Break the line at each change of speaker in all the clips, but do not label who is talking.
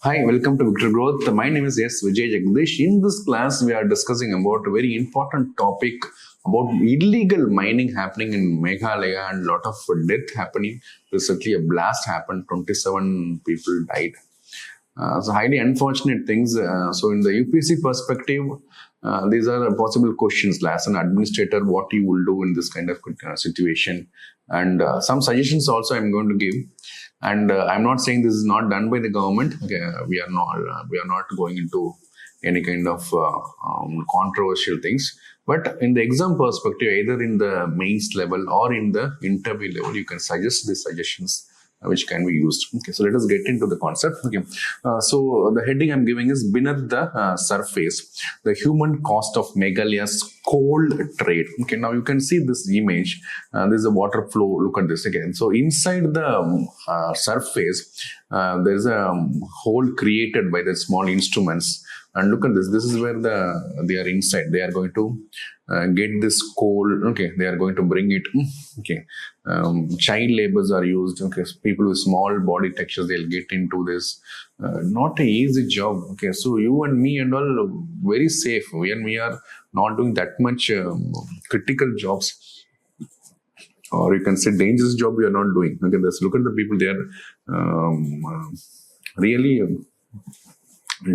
Hi, welcome to Victor Growth. My name is Vijay Sir. In this class, we are discussing about a very important topic about illegal mining happening in Meghalaya and a lot of death happening. Recently, a blast happened, 27 people died. So highly unfortunate things. So in the UPSC perspective, these are possible questions. As an administrator, what you will do in this kind of situation, and some suggestions also I'm going to give. And I'm not saying this is not done by the government. Okay, we are not going into any kind of controversial things. But in the exam perspective, either in the mains level or in the interview level, you can suggest these suggestions which can be used. Okay, so let us get into the concept. Okay, so the heading I'm giving is beneath the surface, the human cost of Meghalaya's coal trade. Okay, now you can see this image. This is a water flow. Look at this again. So inside the surface, there's a hole created by the small instruments. And look at this. This is where they are inside. They are going to get this coal. Okay, they are going to bring it. Okay, child labors are used. Okay, so people with small body textures, they'll get into this. Not an easy job. Okay, so you and me and all very safe. We are not doing that much critical jobs, or you can say dangerous job we are not doing. Okay, let's look at the people. They are really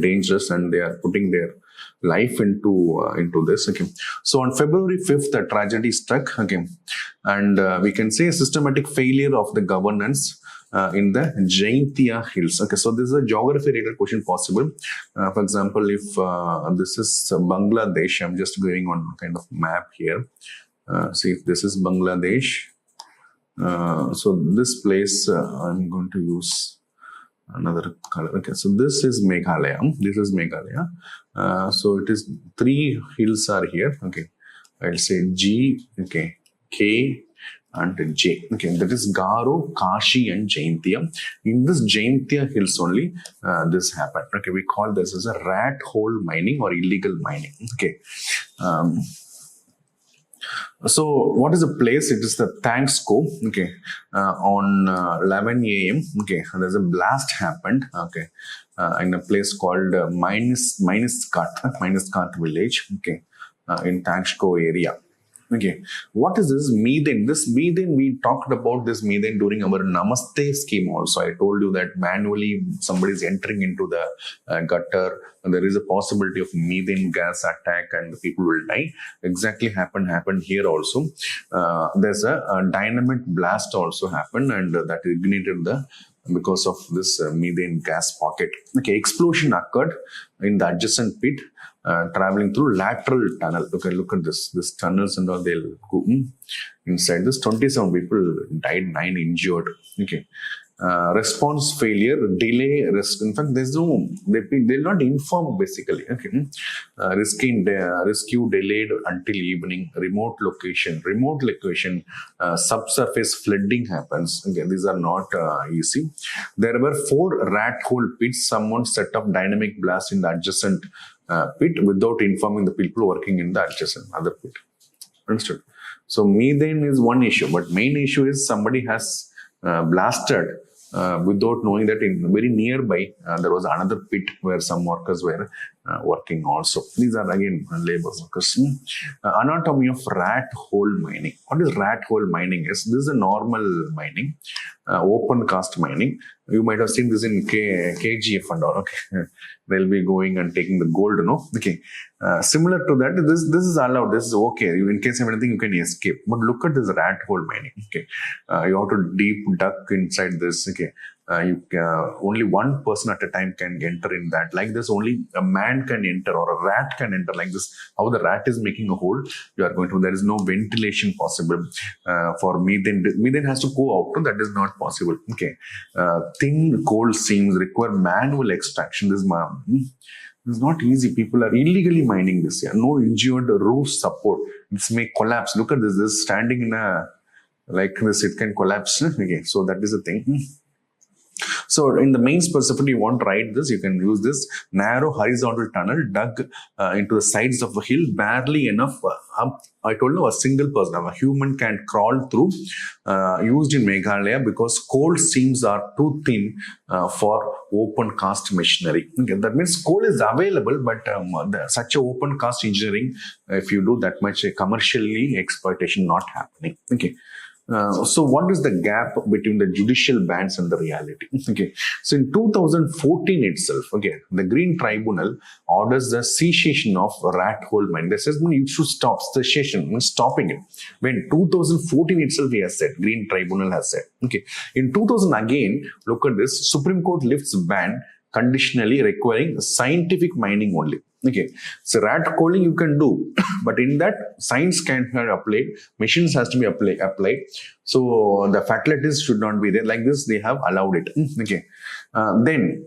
dangerous, and they are putting their life into this. Okay, so on February 5th, the tragedy struck. Okay, and we can say a systematic failure of the governance in the Jaintia Hills. Okay, so this is a geography-related question possible. For example, if this is Bangladesh, I'm just going on kind of map here. See if this is Bangladesh. So this place, I'm going to use another color. Okay, so this is Meghalaya. This is Meghalaya. So it is 3 hills are here. Okay, I'll say G, okay, K and J. Okay, that is Garo, Kashi and Jaintia. In this Jaintia hills only this happened. Okay, we call this as a rat hole mining or illegal mining. Okay. So what is the place? It is the Thanksco. Okay, on 11 a.m. Okay, there's a blast happened. Okay, in a place called Minuscat village. Okay, in Thanksco area. Okay, what is this methane? This methane, we talked about this methane during our Namaste scheme also. I told you that manually somebody is entering into the gutter, and there is a possibility of methane gas attack and people will die. Exactly happened here also. There's a dynamite blast also happened, and that ignited because of this methane gas pocket. Okay, explosion occurred in the adjacent pit, traveling through lateral tunnel. Okay, look at this tunnels and all, they'll go inside this. 27 people died, 9 injured. Okay, response failure, delay, risk. In fact, there's no, they'll not inform basically. Okay, rescue delayed until evening. Remote location, subsurface flooding happens. Okay, these are not easy. There were 4 rat hole pits. Someone set up dynamic blast in the adjacent pit without informing the people working in the adjacent other pit. Understood? So methane is one issue, but main issue is somebody has blasted without knowing that in very nearby there was another pit where some workers were working also. These are again labor workers. Anatomy of rat hole mining. What is rat hole mining? This is a normal mining, open cast mining. You might have seen this in KGF and all. Okay, they'll be going and taking the gold. No, okay. Similar to that, this is allowed. This is okay. In case of anything, you can escape. But look at this rat hole mining. Okay, you have to deep duck inside this. Okay, only one person at a time can enter in that. Like this, only a man can enter or a rat can enter. Like this, how the rat is making a hole, you are going to. There is no ventilation possible for methane. Methane has to go out. That is not possible. Okay, thin coal seams require manual extraction. This it's not easy. People are illegally mining this. Yeah, no injured roof support. This may collapse. Look at this. This is standing in a like this. It can collapse. Okay, so that is the thing. So in the main specificity, you want to write this, you can use this narrow horizontal tunnel dug into the sides of a hill, barely enough up. I told you a single person, a human can crawl through, used in Meghalaya because coal seams are too thin for open cast machinery. Okay, that means coal is available, but such a open cast engineering, if you do that much commercially exploitation not happening. Okay. So what is the gap between the judicial bans and the reality? Okay. So in 2014 itself, okay, the Green Tribunal orders the cessation of Rathole mine. They says you should stop. Cessation means stopping it. When 2014 itself, he has said, Green Tribunal has said. Okay. In 2000 again, look at this. Supreme Court lifts ban conditionally requiring scientific mining only. Okay, so rat calling you can do, but in that science can't be applied, machines has to be applied. So the fatalities should not be there. Like this, they have allowed it. Okay, then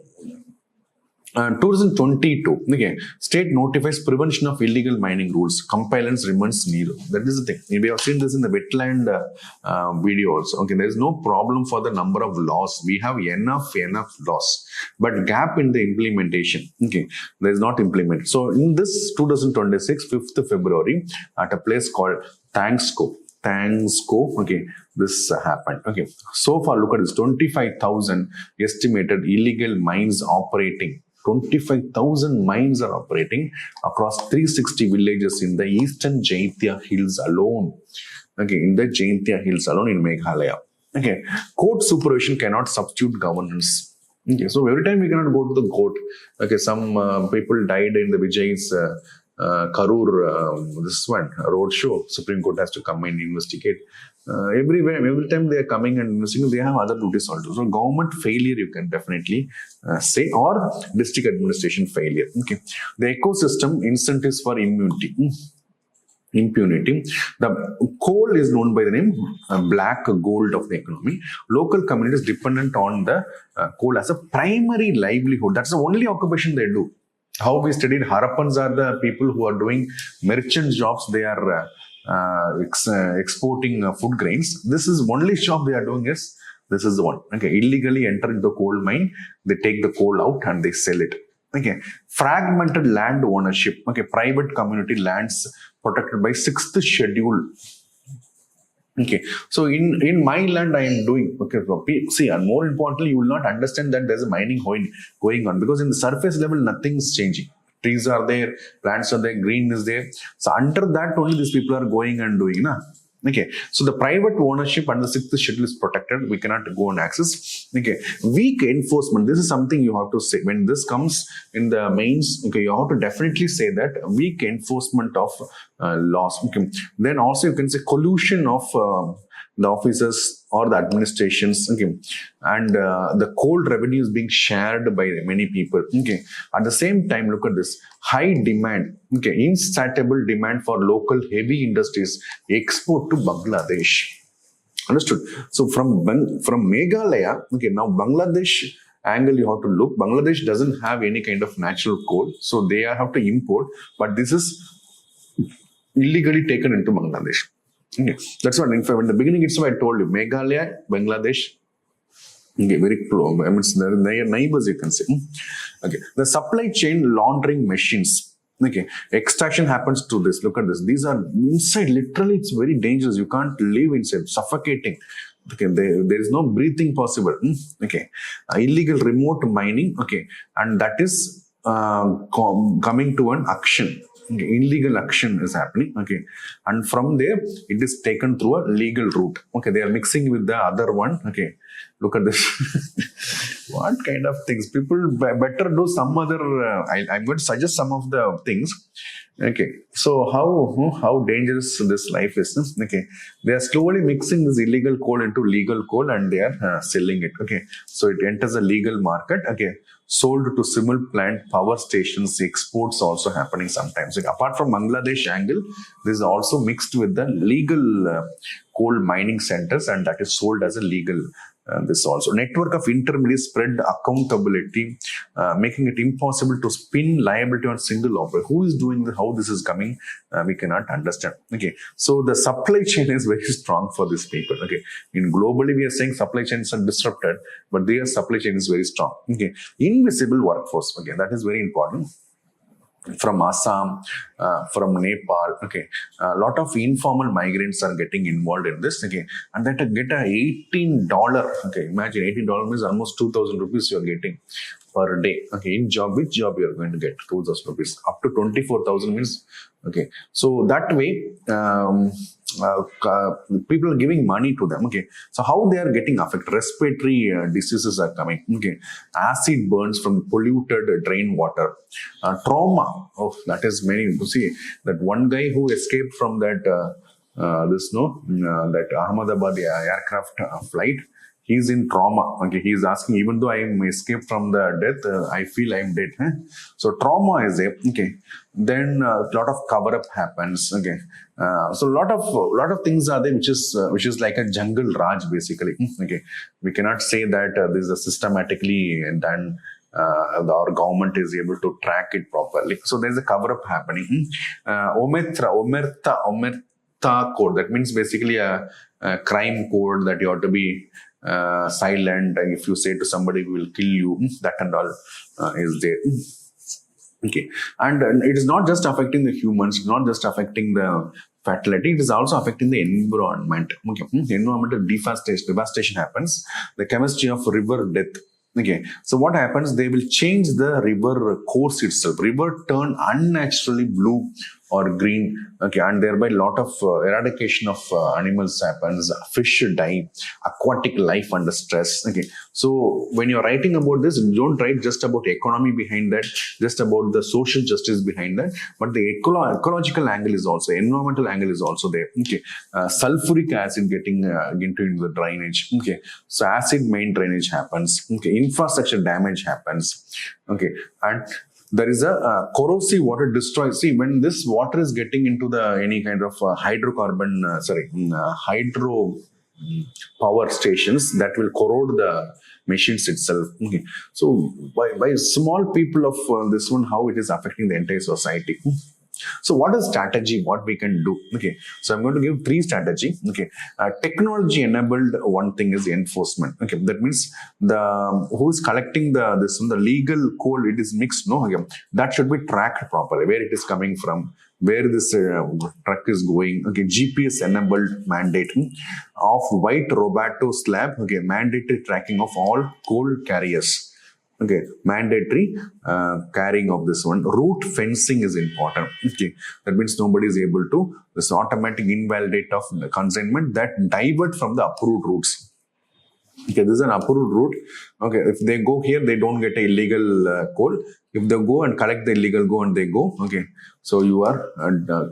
2022, okay, state notifies prevention of illegal mining rules. Compliance remains nil. That is the thing. We have seen this in the wetland video also. Okay, there is no problem for the number of laws. We have enough laws, but gap in the implementation. Okay, there is not implemented. So in this 2026, 5th February, at a place called Thangsco, okay, this happened. Okay, so far look at this: 25,000 estimated illegal mines operating. 25,000 mines are operating across 360 villages in the eastern Jaintia Hills alone. Okay, in the Jaintia Hills alone in Meghalaya. Okay, court supervision cannot substitute governance. Okay, so every time we cannot go to the court. Okay, some people died in the Vijay's Karur, this one, road show. Supreme Court has to come and investigate. Every time they are coming and investigating, they have other duties also. So government failure, you can definitely say, or district administration failure. Okay, the ecosystem incentives for impunity. The coal is known by the name black gold of the economy. Local communities dependent on the coal as a primary livelihood. That's the only occupation they do. How we studied Harappans are the people who are doing merchant jobs. They are exporting food grains. This is only job they are doing is this is the one. Okay, illegally enter the coal mine. They take the coal out and they sell it. Okay, fragmented land ownership. Okay, private community lands protected by 6th schedule. Okay, so in my land I am doing, okay, see, and more importantly, you will not understand that there's a mining going on, because in the surface level nothing is changing. Trees are there, plants are there, green is there. So under that only these people are going and doing. Na? Okay, so the private ownership under the 6th schedule is protected. We cannot go and access. Okay, weak enforcement. This is something you have to say. When this comes in the mains, okay, you have to definitely say that weak enforcement of laws. Okay, then also you can say collusion of the officers or the administrations. Okay, and the coal revenue is being shared by many people. Okay, at the same time, look at this high demand. Okay, insatiable demand for local heavy industries export to Bangladesh. Understood? So from Meghalaya, okay, now Bangladesh angle you have to look. Bangladesh doesn't have any kind of natural coal, so they have to import. But this is illegally taken into Bangladesh. Okay, that's what. In fact, in the beginning itself, I told you Meghalaya, Bangladesh. Okay, very close. I mean, they're neighbors, you can say. Okay, the supply chain laundering machines. Okay, extraction happens to this. Look at this. These are inside. Literally, it's very dangerous. You can't live inside. Suffocating. Okay, there is no breathing possible. Okay, illegal remote mining. Okay, and that is coming to an action. Okay, illegal action is happening. Okay, and from there it is taken through a legal route. Okay, they are mixing with the other one. Okay, look at this. What kind of things? People better do some other. I'm going to suggest some of the things. Okay, so how dangerous this life is? Okay, they are slowly mixing this illegal coal into legal coal and they are selling it. Okay, so it enters a legal market. Okay, sold to civil plant power stations. Exports also happening sometimes. Like, apart from Bangladesh angle, this is also mixed with the legal coal mining centers, and that is sold as a legal this also. Network of intermediaries spread accountability, making it impossible to spin liability on single operator. Who is doing this? How this is coming? We cannot understand. Okay, so the supply chain is very strong for these people. Okay, in globally we are saying supply chains are disrupted, but their supply chain is very strong. Okay, invisible workforce. Okay, that is very important. From Assam, from Nepal, okay, a lot of informal migrants are getting involved in this, okay, and that get a $18, okay, imagine $18 means almost 2,000 rupees you are getting per day, okay, in job, which job you are going to get 2,000 rupees, up to 24,000 means, okay, so that way, people are giving money to them, okay, so how they are getting affected, respiratory diseases are coming, okay, acid burns from polluted drain water, trauma, oh, that is many, you see, that one guy who escaped from that, that Ahmedabad aircraft flight, he's in trauma. Okay, he's asking, even though I am escaped from the death, I feel I'm dead. Huh? So trauma is there. Okay, then a lot of cover up happens. Okay, so a lot of things are there, which is like a jungle raj basically. Okay, we cannot say that this is systematically done. Our government is able to track it properly. So there's a cover up happening. Omerta code. That means basically a crime code that you have to be silent, and if you say to somebody we will kill you, that and all is there. Okay, and it is not just affecting the humans, not just affecting the fatality, it is also affecting the environment. Okay, environmental devastation happens, the chemistry of river death. Okay, so what happens? They will change the river course itself. River turn unnaturally blue or green. Okay, and thereby lot of eradication of animals happens. Fish die. Aquatic life under stress. Okay, so when you're writing about this, don't write just about economy behind that, just about the social justice behind that, but the ecological angle is also, environmental angle is also there. Okay, sulfuric acid getting into the drainage. Okay, so acid main drainage happens. Okay, infrastructure damage happens. Okay, and there is a corrosive water destroys. See, when this water is getting into the any kind of hydro power stations, that will corrode the machines itself. Okay, so by small people of this one, how it is affecting the entire society. So what is strategy? What we can do? Okay, so I'm going to give 3 strategy. Okay, technology enabled one thing is enforcement. Okay, that means the who is collecting the legal code, it is mixed. No, okay, that should be tracked properly. Where it is coming from, where this truck is going. Okay, GPS enabled mandate of white Robato slab. Okay, mandatory tracking of all coal carriers. Okay, mandatory carrying of this one. Route fencing is important. Okay, that means nobody is able to, this automatic invalidate of the consignment that divert from the approved routes. Okay, this is an approved route. Okay, if they go here, they don't get a illegal coal. If they go and collect the illegal go and they go, okay, so you are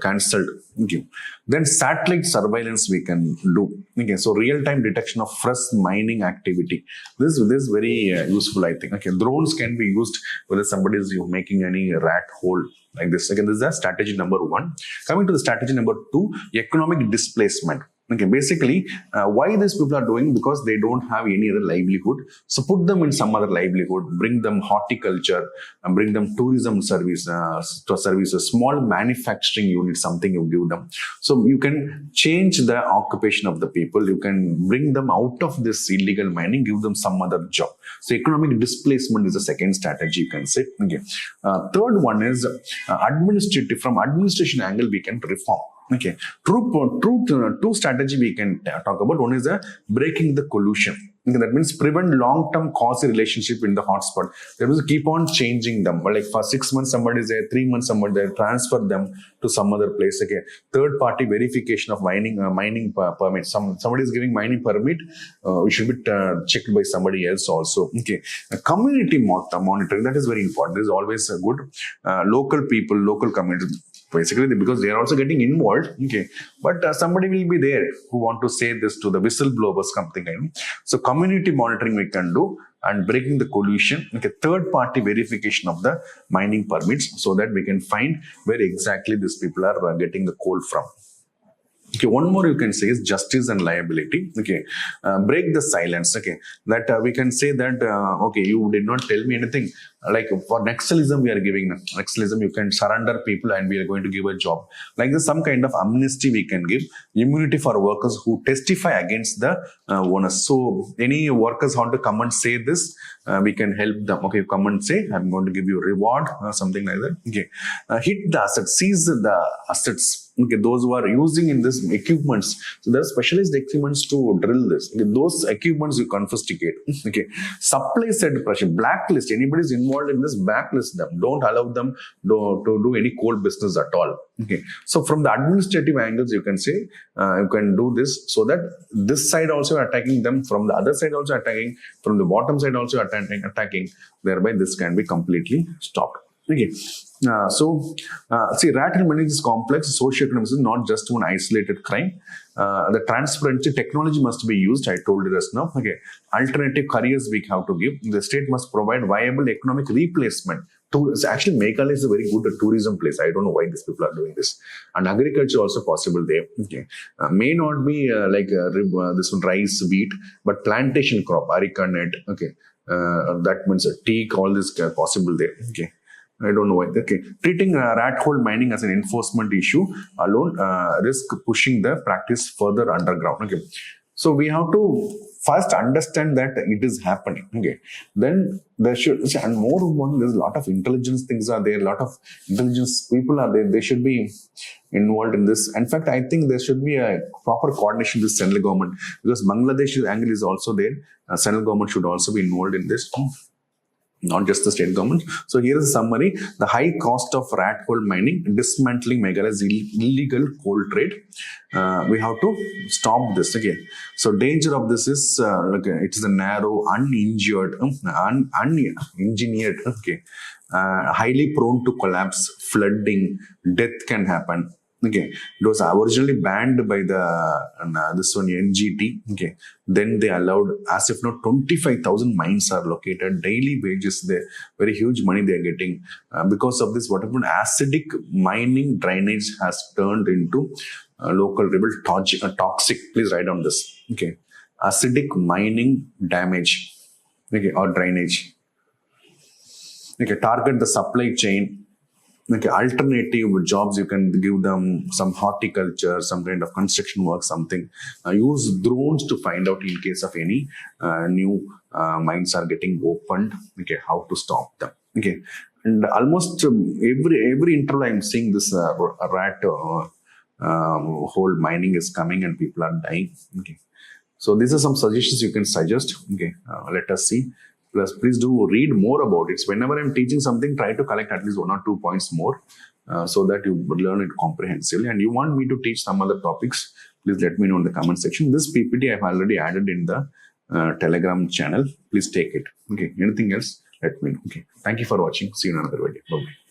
cancelled. Okay, then satellite surveillance we can do. Okay, so real-time detection of fresh mining activity. This is very useful, I think. Okay, drones can be used whether somebody is making any rat hole like this. Again, this is strategy number 1. Coming to the strategy number 2, economic displacement. Okay, basically, why these people are doing? Because they don't have any other livelihood. So put them in some other livelihood, bring them horticulture, and bring them tourism services, small manufacturing unit, something you give them. So you can change the occupation of the people. You can bring them out of this illegal mining, give them some other job. So economic displacement is the second strategy you can say. Okay. Third one is administrative. From administration angle, we can reform. Okay, two strategy we can talk about. One is breaking the collusion. Okay, that means prevent long-term cause relationship in the hotspot. They will keep on changing them. Like for 6 months somebody is there, 3 months somebody there, transfer them to some other place. Okay, third-party verification of mining permit. Somebody is giving mining permit. We should be checked by somebody else also. Okay, community monitoring, that is very important. This is always good. Local people, local community. Basically, because they are also getting involved. Okay, but somebody will be there who want to say this to the whistleblowers, something. So community monitoring we can do, and breaking the collusion. Okay, third party verification of the mining permits, so that we can find where exactly these people are getting the coal from. Okay, one more you can say is justice and liability. Okay, break the silence. Okay, that we can say that okay, you did not tell me anything. Like for Naxalism, we are giving Naxalism. You can surrender people, and we are going to give a job. Like this, some kind of amnesty we can give. Immunity for workers who testify against the owners. So any workers want to come and say this, we can help them. Okay, come and say, I'm going to give you a reward or something like that. Okay, hit the assets, seize the assets. Okay, those who are using in this equipments, so there are specialized equipments to drill this. Okay, those equipments you confiscate. Okay, supply side pressure, blacklist. Anybody is involved in this, blacklist them. Don't allow them to do any coal business at all. Okay, so from the administrative angles, you can say you can do this so that this side also attacking them, from the other side also attacking, from the bottom side also attacking. Thereby, this can be completely stopped. Okay, see, rat hole mining is complex. Socioeconomics is not just one isolated crime. The transparency technology must be used. I told you just now. Okay, alternative careers we have to give. The state must provide viable economic replacement. Actually, Meghalaya is a very good tourism place. I don't know why these people are doing this. And agriculture also possible there. Okay, may not be this one rice, wheat, but plantation crop, areca net. Okay, that means teak. All this possible there. Okay. I don't know why. Okay, treating rat hole mining as an enforcement issue alone risk pushing the practice further underground. Okay, so we have to first understand that it is happening. Okay, then there should, and more there's a lot of intelligence things are there. A lot of intelligence people are there. They should be involved in this. In fact, I think there should be a proper coordination with the central government, because Bangladesh's angle is also there. Central government should also be involved in this, not just the state government. So here is a summary. The high cost of rat hole mining, dismantling Meghalaya's illegal coal trade. We have to stop this. Okay. So danger of this is it is a narrow, uninjured, unengineered. Okay. Highly prone to collapse, flooding, death can happen. Okay, it was originally banned by the this one NGT. Okay, then they allowed, as if not 25,000 mines are located, daily wages, there very huge money they are getting. Because of this, what happened? Acidic mining drainage has turned into local river toxic. Please write down this. Okay, acidic mining damage. Okay, or drainage. Okay, target the supply chain. Okay, alternative jobs, you can give them some horticulture, some kind of construction work, something. Use drones to find out in case of any new mines are getting opened. Okay, how to stop them. Okay, and almost every interval I'm seeing this rat hole mining is coming and people are dying. Okay, so these are some suggestions you can suggest. Okay, let us see. Plus, please do read more about it. So whenever I'm teaching something, try to collect at least 1 or 2 points more so that you learn it comprehensively. And you want me to teach some other topics, please let me know in the comment section. This PPT I've already added in the Telegram channel. Please take it. Okay. Anything else? Let me know. Okay. Thank you for watching. See you in another video. Bye-bye.